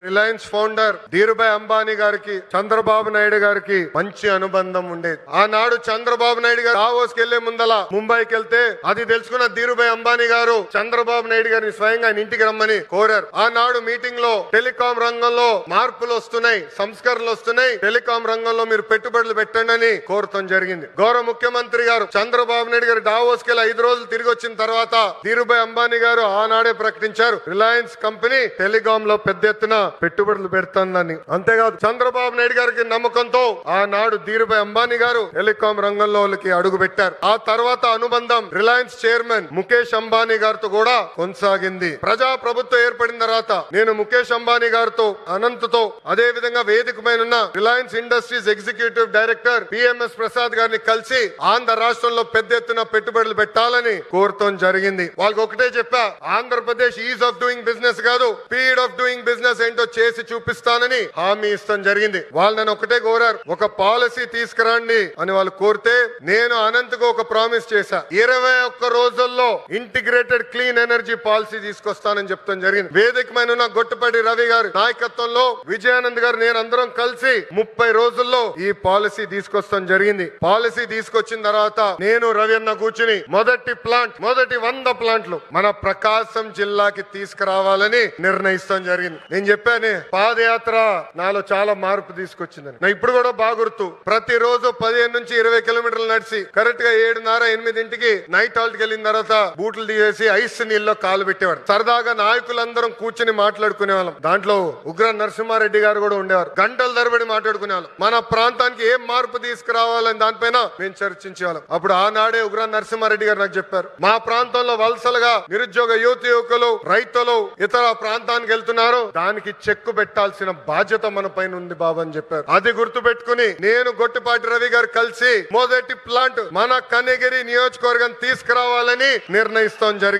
Reliance founder Dhirubhai Ambani గారికి చంద్రబాబు నాయుడు గారికి మంచి అనుబంధం ఉండేది. ఆనాడు చంద్రబాబు నాయుడు గారు దావోస్ కెళ్లే ముందల ముంబైకి వెళ్తే అది తెలుసుకున్న ధీరుభాయ్ అంబానీ గారు చంద్రబాబు నాయుడు గారిని స్వయంగా ఆయన ఇంటికి రమ్మని కోరారు. ఆనాడు మీటింగ్ లో టెలికాం రంగంలో మార్పులు వస్తున్నాయి, సంస్కరణలు వస్తున్నాయి, టెలికాం రంగంలో మీరు పెట్టుబడులు పెట్టండి అని కోరటం జరిగింది. గౌరవ ముఖ్యమంత్రి గారు చంద్రబాబు నాయుడు గారు దావోస్ కెళ్ళి 5 రోజులు తిరిగి వచ్చిన తర్వాత ధీరుభాయ్ అంబానీ గారు ఆనాడే ప్రకటించారు, రిలయన్స్ కంపెనీ టెలికాం లో పెద్ద ఎత్తున పెట్టుబడులు పెడుతుందని. అంతేకాదు చంద్రబాబు నాయుడు గారికి నమ్మకంతో ఆనాడు ధీరుభాయ్ అంబానీ గారు టెలికాం రంగంలో అడుగు పెట్టారు. ఆ తర్వాత అనుబంధం రిలయన్స్ చైర్మన్ ముఖేష్ అంబానీ గారితో కూడా కొనసాగింది. ప్రజా ప్రభుత్వం ఏర్పడిన తర్వాత నేను ముఖేష్ అంబానీ గారితో, అనంత్తో, అదే విధంగా వేదిక పైన Reliance industries executive director PMS Prasad గారిని కలిసి ఆంధ్ర రాష్ట్రంలో పెద్ద ఎత్తున పెట్టుబడులు పెట్టాలని కోరటం జరిగింది. వాళ్ళకి ఒకటే చెప్పా, Andhra Pradesh is of doing business కాదు, స్పీడ్ ఆఫ్ డూయింగ్ బిజినెస్ ఏంటో చేసి చూపిస్తానని హామీ ఇస్తాం జరిగింది. వాళ్ళు నన్ను ఒకటే కోరారు, ఒక పాలసీ తీసుకురండి అని వాళ్ళు కోరితే నేను అనంతకు ఒక ప్రామిస్ చేశా, 21 రోజుల్లో ఇంటిగ్రేటెడ్ క్లీన్ ఎనర్జీ పాలసీ తీసుకొస్తానని చెప్తాం జరిగింది. వేదిక మీద గొట్టపాటి రవి గారి నాయకత్వంలో విజయానంద్ గారు నేను అందరం కలిసి 30 రోజుల్లో ఈ పాలసీ తీసుకొస్తాం జరిగింది. పాలసీ తీసుకొచ్చిన తర్వాత నేను రవి అన్న కూర్చుని మొదటి 100 ప్లాంట్లు మన ప్రకాశం జిల్లాకి తీసుకురావాలని నిర్ణయిస్తాం జరిగింది. నేను చెప్పాను, పాదయాత్ర నాలో చాలా మార్పు తీసుకొచ్చిందని. నా ఇప్పుడు కూడా బాగా గుర్తు, ప్రతిరోజు 15 నుంచి 20 కిలోమీటర్లు నడిచి కరెక్ట్ గా 7:30-8 నైట్ హాల్ట్ కి వెళ్ళిన తర్వాత బూట్లు తీసేసి ఐస్ నీళ్ళలో కాలు పెట్టేవాడు. సరదాగా నాయకులందరం కూర్చుని మాట్లాడుకునే వాళ్ళం. దాంట్లో ఉగ్ర నరసింహారెడ్డి గారు కూడా ఉండేవారు. గంటల తరబడి మాట్లాడుకునే వాళ్ళం. మన ప్రాంతానికి ఏం మార్పు తీసుకురావాలని దానిపైన మేము చర్చించేవాళ్ళం. అప్పుడు ఆనాడే ఉగ్ర నరసింహారెడ్డి గారు నాకు చెప్పారు, మా ప్రాంతంలో వలసలుగా నిరుద్యోగ యువకులు, రైతులు ఇతర ప్రాంతానికి వెళ్తున్నారు, దానికి చెక్కు పెట్టాల్సిన బాధ్యత మన పైన ఉంది బాబు అని చెప్పారు. అది గుర్తు పెట్టుకుని నేను గొట్టిపాటి రవి గారు కలిసి మొదటి ప్లాంట్ మన కనిగిరి నియోజకవర్గం తీసుకురావాలని నిర్ణయిస్తాం జరిగింది.